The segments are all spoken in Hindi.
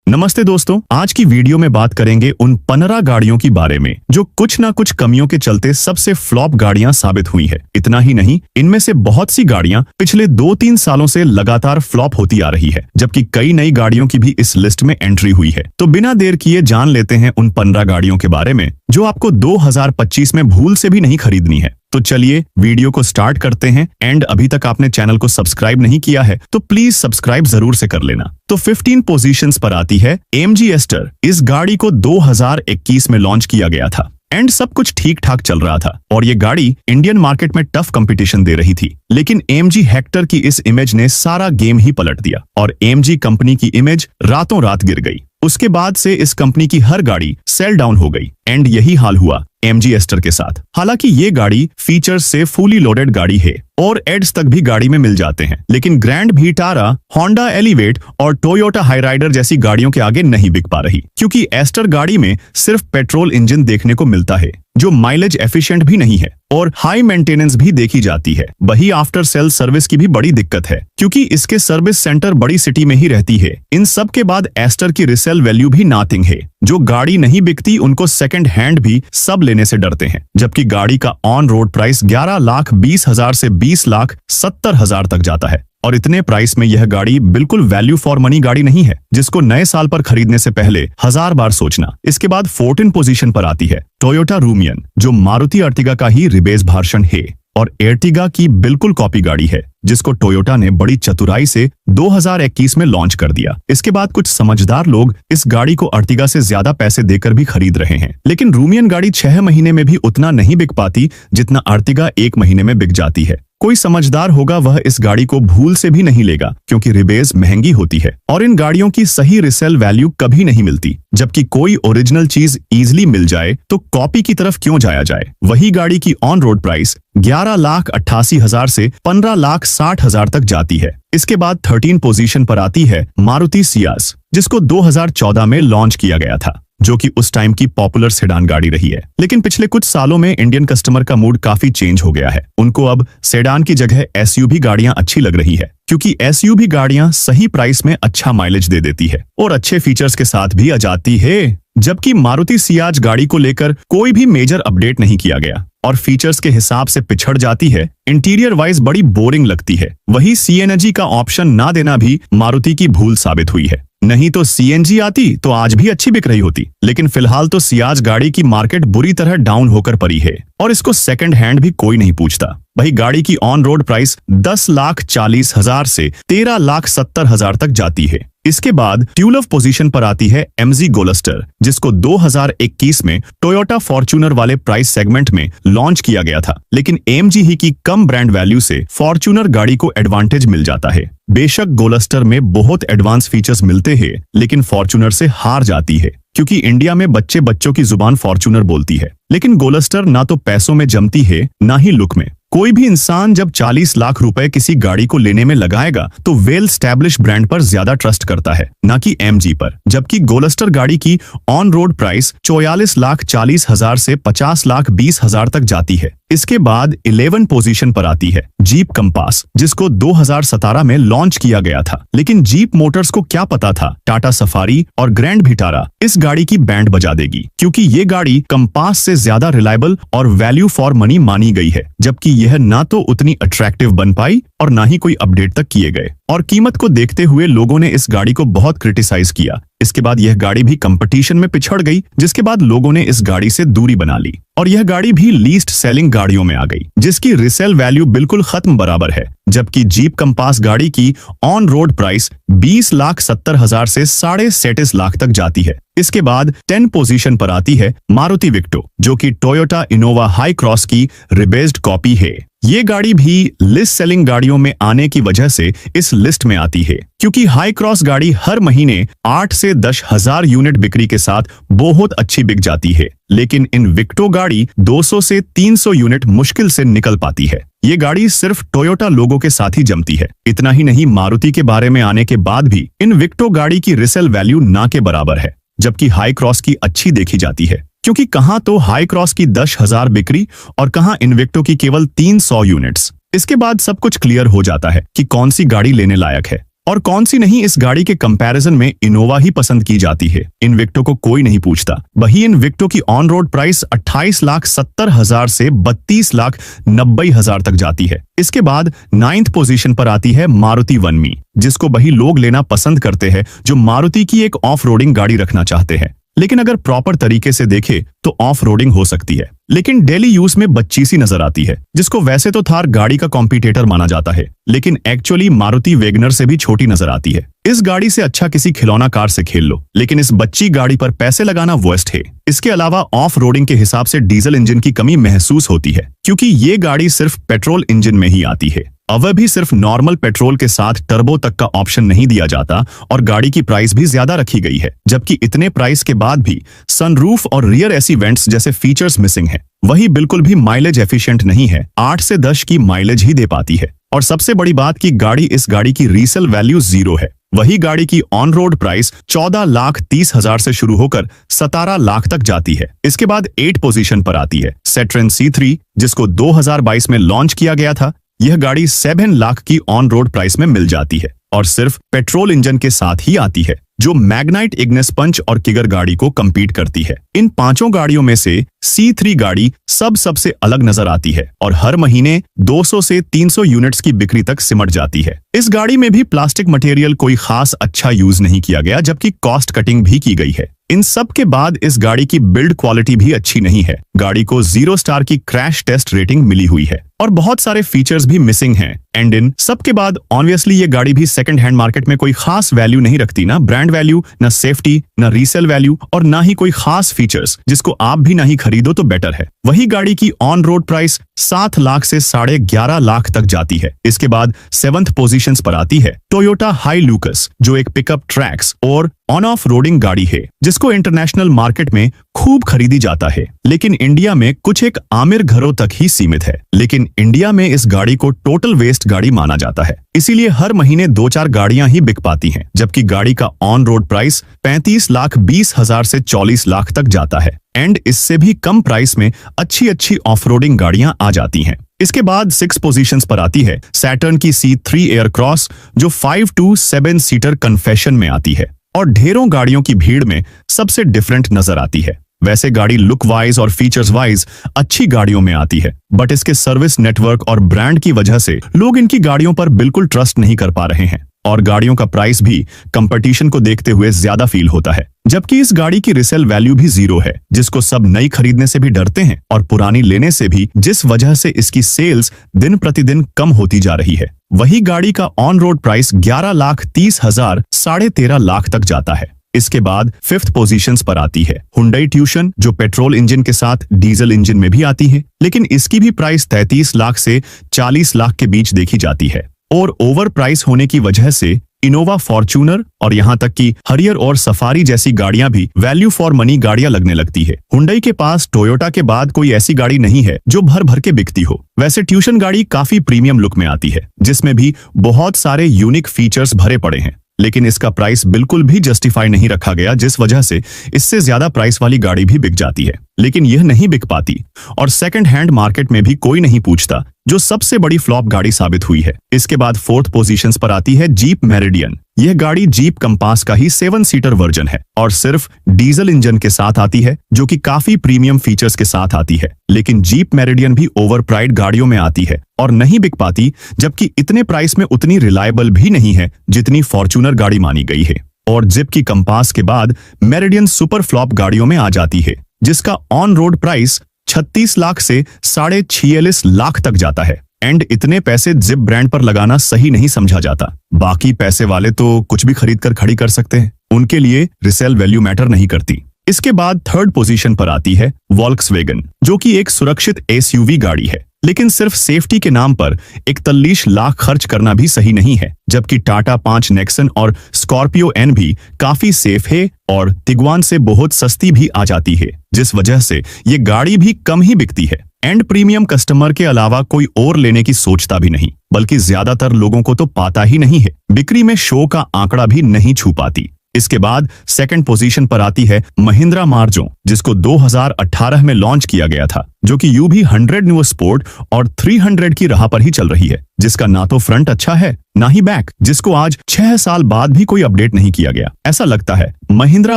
नमस्ते दोस्तों, आज की वीडियो में बात करेंगे उन 15 गाड़ियों की बारे में जो कुछ ना कुछ कमियों के चलते सबसे फ्लॉप गाड़ियां साबित हुई है। इतना ही नहीं, इनमें से बहुत सी गाड़ियां पिछले 2-3 सालों से लगातार फ्लॉप होती आ रही है, जबकि कई नई गाड़ियों की भी इस लिस्ट में एंट्री हुई है। तो बिना देर किए जान लेते हैं उन 15 गाड़ियों के बारे में जो आपको 2025 में भूल से भी नहीं खरीदनी है। तो चलिए वीडियो को स्टार्ट करते हैं। एंड अभी तक आपने चैनल को सब्सक्राइब नहीं किया है तो प्लीज सब्सक्राइब जरूर से कर लेना। तो 15 पोजीशंस पर आती है AMG एस्टर। इस गाड़ी को 2021 में लॉन्च किया गया था एंड सब कुछ ठीक ठाक चल रहा था और ये गाड़ी इंडियन मार्केट में टफ कंपटीशन दे रही थी। लेकिन AMG हेक्टर की इस इमेज ने सारा गेम ही पलट दिया और AMG कंपनी की इमेज रातों रात गिर गई। उसके बाद से इस कंपनी की हर गाड़ी सेल डाउन हो गई एंड यही हाल हुआ AMG एस्टर के साथ। हालांकि ये गाड़ी फीचर्स से फुली लोडेड गाड़ी है और एड्स तक भी गाड़ी में मिल जाते हैं, लेकिन ग्रैंड विटारा, होंडा एलिवेट और टोयोटा हाईराइडर जैसी गाड़ियों के आगे नहीं बिक पा रही, क्योंकि एस्टर गाड़ी में सिर्फ पेट्रोल इंजन देखने को मिलता है जो माइलेज एफिशिएंट भी नहीं है और हाई मेंटेनेंस भी देखी जाती है। वही आफ्टर सेल सर्विस की भी बड़ी दिक्कत है, क्योंकि इसके सर्विस सेंटर बड़ी सिटी में ही रहती है। इन सब के बाद एस्टर की रिसेल वैल्यू भी नथिंग है। जो गाड़ी नहीं बिकती उनको सेकंड हैंड भी सब लेने से डरते हैं, जबकि गाड़ी का ऑन रोड प्राइस 11,20,000 से 20,70,000 तक जाता है। और इतने प्राइस में यह गाड़ी बिल्कुल वैल्यू फॉर मनी गाड़ी नहीं है, जिसको नए साल पर खरीदने से पहले 1000 बार सोचना। इसके बाद 14 पोजीशन पर आती है टोयोटा रूमियन, जो मारुति अर्टिगा का ही रिबेस वर्जन है और एर्टिगा की बिल्कुल कॉपी गाड़ी है, जिसको टोयोटा ने बड़ी चतुराई से 2021 में लॉन्च कर दिया। इसके बाद कुछ समझदार लोग इस गाड़ी को अर्टिगा से ज्यादा पैसे देकर भी खरीद रहे हैं, लेकिन रूमियन गाड़ी 6 महीने में भी उतना नहीं बिक पाती जितना अर्टिगा 1 महीने में बिक जाती है। कोई समझदार होगा वह इस गाड़ी को भूल से भी नहीं लेगा, क्योंकि रिबेस महंगी होती है और इन गाड़ियों की सही रिसेल वैल्यू कभी नहीं मिलती। जबकि कोई ओरिजिनल चीज इजीली मिल जाए तो कॉपी की तरफ क्यों जाया जाए। वही गाड़ी की ऑन रोड प्राइस 11,88,000 से 15,60,000 तक जाती है। इसके बाद 13 पोजीशन पर आती है मारुति सियाज, जिसको 2014 में लॉन्च किया गया था, जो कि उस टाइम की पॉपुलर सेडान गाड़ी रही है। लेकिन पिछले कुछ सालों में इंडियन कस्टमर का मूड काफी चेंज हो गया है। उनको अब सेडान की जगह SUV गाड़ियां अच्छी लग रही है, क्योंकि SUV गाड़ियां सही प्राइस में अच्छा माइलेज दे देती है और अच्छे फीचर्स के साथ भी आ जाती है। जबकि मारुति सियाज गाड़ी को लेकर कोई भी मेजर अपडेट नहीं किया गया और फीचर्स के हिसाब से पिछड़ जाती है। इंटीरियर वाइज बड़ी बोरिंग लगती है। वही CNG का ऑप्शन ना देना भी मारुति की भूल साबित हुई है। नहीं तो CNG आती तो आज भी अच्छी बिक रही होती। लेकिन फिलहाल तो सियाज गाड़ी की मार्केट बुरी तरह डाउन होकर पड़ी है और इसको सेकंड हैंड भी कोई नहीं पूछता। वही गाड़ी की ऑन रोड प्राइस 10,40,000 से 13,70,000 तक जाती है। इसके बाद 12 पोजीशन पर आती है MG गोलस्टर, जिसको 2021 में टोयोटा फॉर्च्यूनर वाले प्राइस सेगमेंट में लॉन्च किया गया था। लेकिन AMG ही की कम ब्रांड वैल्यू से फॉर्च्यूनर गाड़ी को एडवांटेज मिल जाता है। बेशक गोलस्टर में बहुत एडवांस फीचर्स मिलते हैं, लेकिन फॉर्च्यूनर से हार जाती है, क्योंकि इंडिया में बच्चों की जुबान फॉर्च्यूनर बोलती है। लेकिन गोलस्टर ना तो पैसों में जमती है ना ही लुक में। कोई भी इंसान जब 40 लाख रुपए किसी गाड़ी को लेने में लगाएगा तो वेल स्टैब्लिश ब्रांड पर ज्यादा ट्रस्ट करता है, ना कि MG पर। जबकि गोलस्टर गाड़ी की ऑन रोड प्राइस 44,40,000 से 50,20,000 तक जाती है। इसके बाद 11 पोजीशन पर आती है जीप कंपास, जिसको 2017 में लॉन्च किया गया था। लेकिन जीप मोटर्स को क्या पता था टाटा सफारी और ग्रैंड विटारा इस गाड़ी की बैंड बजा देगी, क्योंकि ये गाड़ी कंपास से ज्यादा रिलायबल और वैल्यू फॉर मनी मानी गई है। जबकि यह ना तो उतनी अट्रैक्टिव बन पाई और ना ही कोई अपडेट तक किए गए और कीमत को देखते हुए लोगों ने इस गाड़ी को बहुत क्रिटिसाइज किया। इसके बाद यह गाड़ी भी कंपटीशन में पिछड़ गई, जिसके बाद लोगों ने इस गाड़ी से दूरी बना ली और यह गाड़ी भी लीस्ट सेलिंग गाड़ियों में आ गई, जिसकी रिसेल वैल्यू बिल्कुल खत्म बराबर है। जबकि जीप कंपास गाड़ी की ऑन रोड प्राइस 20,70,000 से 37.5 लाख तक जाती है। इसके बाद 10 पोजीशन पर आती है मारुति विक्टो, जो कि टोयोटा इनोवा हाई क्रॉस की रिबेस्ड कॉपी है। ये गाड़ी भी लिस्ट सेलिंग गाड़ियों में आने की वजह से इस लिस्ट में आती है, क्योंकि हाई क्रॉस गाड़ी हर महीने 8 से 10,000 यूनिट बिक्री के साथ बहुत अच्छी बिक जाती है। लेकिन इन विक्टो गाड़ी 200 से 300 यूनिट मुश्किल से निकल पाती है। ये गाड़ी सिर्फ टोयोटा लोगों के साथ ही जमती है। इतना ही नहीं, मारुति के बारे में आने के बाद भी इन विक्टो गाड़ी की रिसेल वैल्यू ना के बराबर है, जबकि हाई क्रॉस की अच्छी देखी जाती है, क्योंकि कहां तो हाई क्रॉस की 10,000 बिक्री और कहां इन्विक्टो की केवल 300 यूनिट्स। इसके बाद सब कुछ क्लियर हो जाता है कि कौन सी गाड़ी लेने लायक है और कौन सी नहीं, इस गाड़ी के कंपैरिजन में इनोवा ही पसंद की जाती है। इनविक्टो को कोई नहीं पूछता। वही इनविक्टो की ऑन रोड प्राइस 28,70,000 से 32,90,000 तक जाती है। इसके बाद 9th पोजीशन पर आती है मारुति वनमी, जिसको वही लोग लेना पसंद करते हैं जो मारुति की एक ऑफ रोडिंग गाड़ी रखना चाहते हैं, लेकिन अगर प्रॉपर तरीके से देखे तो ऑफ रोडिंग हो सकती है, लेकिन डेली यूज में बच्ची सी नजर आती है, जिसको वैसे तो थार गाड़ी का कॉम्पिटिटर माना जाता है, लेकिन एक्चुअली मारुति वैगनर से भी छोटी नजर आती है। इस गाड़ी से अच्छा किसी खिलौना कार से खेल लो, लेकिन इस बच्ची गाड़ी पर पैसे लगाना वर्स्ट है। इसके अलावा ऑफ रोडिंग के हिसाब से डीजल इंजन की कमी महसूस होती है, क्योंकि ये गाड़ी सिर्फ पेट्रोल इंजन में ही आती है। वह भी सिर्फ नॉर्मल पेट्रोल के साथ टर्बो तक का ऑप्शन नहीं दिया जाता, और गाड़ी की प्राइस भी ज्यादा रखी गई है, जबकि इतने प्राइस के बाद भी सनरूफ और रियर एसी वेंट्स जैसे फीचर्स मिसिंग है। वही बिल्कुल भी माइलेज एफिशिएंट नहीं है, 8 से 10 की माइलेज ही दे पाती है। और सबसे बड़ी बात कि इस गाड़ी की रीसेल वैल्यू 0 है। वही गाड़ी की ऑन रोड प्राइस 14,30,000 से शुरू होकर 17 लाख तक जाती है। इसके बाद 8 पोजीशन पर आती है सेट्रन C3, जिसको 2022 में लॉन्च किया गया था। यह गाड़ी 7 लाख की ऑन रोड प्राइस में मिल जाती है और सिर्फ पेट्रोल इंजन के साथ ही आती है, जो मैग्नाइट, इग्निस पंच और किगर गाड़ी को compete करती है। इन 5 गाड़ियों में से C3 गाड़ी सबसे अलग नजर आती है और हर महीने 200 से 300 यूनिट्स की बिक्री तक सिमट जाती है। इस गाड़ी में भी प्लास्टिक मटेरियल कोई खास अच्छा यूज नहीं किया गया, जबकि कॉस्ट कटिंग भी की गई है। इन सब के बाद इस गाड़ी की बिल्ड क्वालिटी भी अच्छी नहीं है। गाड़ी को 0 स्टार की क्रैश टेस्ट रेटिंग मिली हुई है और बहुत सारे फीचर्स भी मिसिंग हैं। एंड इन सब के बाद ऑब्वियसली ये गाड़ी भी सेकंड हैंड मार्केट में कोई खास वैल्यू नहीं रखती, ना ब्रांड वैल्यू, ना सेफ्टी, ना रीसेल वैल्यू और ना ही कोई खास फीचर्स जिसको आप भी नहीं खरीदो तो बेटर है। वही गाड़ी की ऑन रोड प्राइस 7 लाख से 11.5 लाख तक जाती है। इसके बाद 7th पोजीशन पर आती है टोयोटा हाइलूकस, जो एक पिकअप ट्रैक्स और ऑन ऑफ रोडिंग गाड़ी है, जिसको इंटरनेशनल मार्केट में खूब खरीदी जाता है, लेकिन इंडिया में कुछ एक आमिर घरों तक ही सीमित है। लेकिन इंडिया में इस गाड़ी को टोटल वेस्ट गाड़ी माना जाता है, इसीलिए हर महीने 2-4 गाड़ियां ही बिक पाती हैं, जबकि गाड़ी का ऑन रोड प्राइस 35,20,000 से 40 लाख तक जाता है। एंड इससे भी कम प्राइस में अच्छी ऑफ रोडिंग गाड़ियां आ जाती हैं। इसके बाद 6 पोजीशंस पर आती है सैटर्न की C3 एयरक्रॉस, जो 5 to 7 सीटर कन्फेशन में आती है और ढेरों गाड़ियों की भीड़ में सबसे डिफरेंट नजर आती है। वैसे गाड़ी लुक वाइज और फीचर्स वाइज अच्छी गाड़ियों में आती है, बट इसके सर्विस नेटवर्क और ब्रांड की वजह से लोग इनकी गाड़ियों पर बिल्कुल ट्रस्ट नहीं कर पा रहे हैं और गाड़ियों का प्राइस भी कंपटीशन को देखते हुए ज्यादा फील होता है। जबकि इस गाड़ी की रिसेल वैल्यू भी 0 है, जिसको सब नई खरीदने से भी डरते हैं और पुरानी लेने से भी, जिस वजह से इसकी सेल्स दिन प्रतिदिन कम होती जा रही है। वही गाड़ी का ऑन रोड प्राइस 11,30,000 13.5 लाख तक जाता है। इसके बाद 5th पोजीशंस पर आती है हुंडई ट्यूशन, जो पेट्रोल इंजन के साथ डीजल इंजन में भी आती है, लेकिन इसकी भी प्राइस 33 लाख से 40 लाख के बीच देखी जाती है और ओवर प्राइस होने की वजह से इनोवा, फॉर्च्यूनर और यहाँ तक कि हरियर और सफारी जैसी गाड़ियां भी वैल्यू फॉर मनी गाड़ियां लगने लगती है। हुंडई के पास टोयोटा के बाद कोई ऐसी गाड़ी नहीं है जो भर भर के बिकती हो। वैसे ट्यूशन गाड़ी काफी प्रीमियम लुक में आती है, जिसमें भी बहुत सारे यूनिक फीचर्स भरे पड़े हैं, लेकिन इसका प्राइस बिल्कुल भी जस्टिफाई नहीं रखा गया, जिस वजह से इससे ज्यादा प्राइस वाली गाड़ी भी बिक जाती है, लेकिन यह नहीं बिक पाती और सेकंड हैंड मार्केट में भी कोई नहीं पूछता, जो सबसे बड़ी फ्लॉप गाड़ी साबित हुई है। इसके बाद 4th पोजीशंस पर आती है जीप मेरिडियन। यह गाड़ी जीप कंपास का ही 7 सीटर वर्जन है और सिर्फ डीजल इंजन के साथ आती है, जो कि काफी प्रीमियम फीचर्स के साथ आती है। लेकिन जीप मेरिडियन भी ओवरप्राइस्ड गाड़ियों में आती है और नहीं बिक पाती, जबकि इतने प्राइस में उतनी रिलायबल भी नहीं है जितनी फॉर्च्यूनर गाड़ी मानी गई है। और जीप की कंपास के बाद मेरिडियन सुपर फ्लॉप गाड़ियों में आ जाती है, जिसका ऑन रोड प्राइस 36 लाख से 46.5 लाख तक जाता है। एंड इतने पैसे जिप ब्रांड पर लगाना सही नहीं समझा जाता। बाकी पैसे वाले तो कुछ भी खरीद कर खड़ी कर सकते हैं, उनके लिए रिसेल वैल्यू मैटर नहीं करती। इसके बाद 3rd पोजीशन पर आती है वॉल्क्सवैगन, जो कि एक सुरक्षित SUV गाड़ी है, लेकिन सिर्फ सेफ्टी के नाम पर 41 लाख खर्च करना भी सही नहीं है। जबकि टाटा 5 नेक्सन और स्कॉर्पियो N भी काफी सेफ है और तिगुआन से बहुत सस्ती भी आ जाती है, जिस वजह से ये गाड़ी भी कम ही बिकती है। एंड प्रीमियम कस्टमर के अलावा कोई और लेने की सोचता भी नहीं, बल्कि ज्यादातर लोगों को तो पाता ही नहीं है। बिक्री में शो का आंकड़ा भी नहीं छू पाती। इसके बाद सेकंड पोजीशन पर आती है महिंद्रा मार्जो, जिसको 2018 में लॉन्च किया गया था, जो कि यूं भी 100 न्यू स्पोर्ट और 300 की राह पर ही चल रही है, जिसका ना तो फ्रंट अच्छा है ना ही बैक, जिसको आज 6 साल बाद भी कोई अपडेट नहीं किया गया। ऐसा लगता है महिंद्रा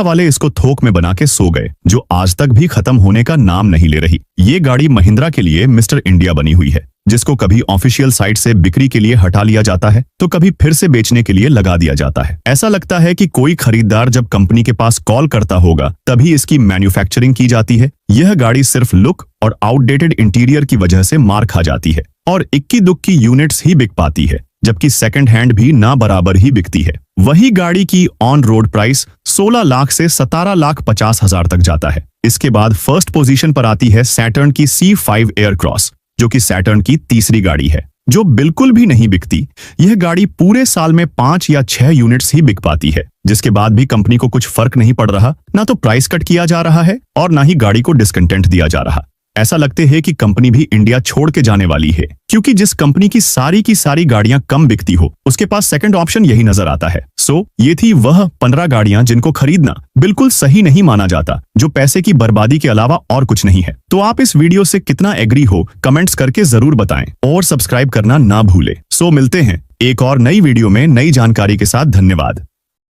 वाले इसको थोक में बना के सो गए, जो आज तक भी खत्म होने का नाम नहीं ले रही। ये गाड़ी महिंद्रा के लिए मिस्टर इंडिया बनी हुई है, जिसको कभी ऑफिशियल साइट से बिक्री के लिए हटा लिया जाता है तो कभी फिर से बेचने के लिए लगा दिया जाता है। ऐसा लगता है कि कोई खरीदार जब कंपनी के पास कॉल करता होगा तभी इसकी मैन्युफैक्चरिंग की जाती है। यह गाड़ी सिर्फ लुक और आउटडेटेड इंटीरियर की वजह से मार खा जाती है और इक्की दुक्की यूनिट्स ही बिक पाती है, जबकि सेकंड हैंड भी ना बराबर ही बिकती है। वही गाड़ी की ऑन रोड प्राइस 16 लाख से 17,50,000 तक जाता है। इसके बाद फर्स्ट पोजीशन पर आती है सैटर्न की C5 एयरक्रॉस, जो कि सैटर्न की तीसरी गाड़ी है, जो बिल्कुल भी नहीं बिकती। यह गाड़ी पूरे साल में 5 या 6 यूनिट्स ही बिक पाती है, जिसके बाद भी कंपनी को कुछ फर्क नहीं पड़ रहा, ना तो प्राइस कट किया जा रहा है और ना ही गाड़ी को डिस्कंटेंट दिया जा रहा। ऐसा लगते है कि कंपनी भी इंडिया छोड़ के जाने वाली है, क्योंकि जिस कंपनी की सारी गाड़ियां कम बिकती हो उसके पास सेकंड ऑप्शन यही नजर आता है। ये थी वह 15 गाड़ियां जिनको खरीदना बिल्कुल सही नहीं माना जाता, जो पैसे की बर्बादी के अलावा और कुछ नहीं है। तो आप इस वीडियो से कितना एग्री हो कमेंट्स करके जरूर बताएं और सब्सक्राइब करना ना भूले। मिलते हैं एक और नई वीडियो में नई जानकारी के साथ। धन्यवाद।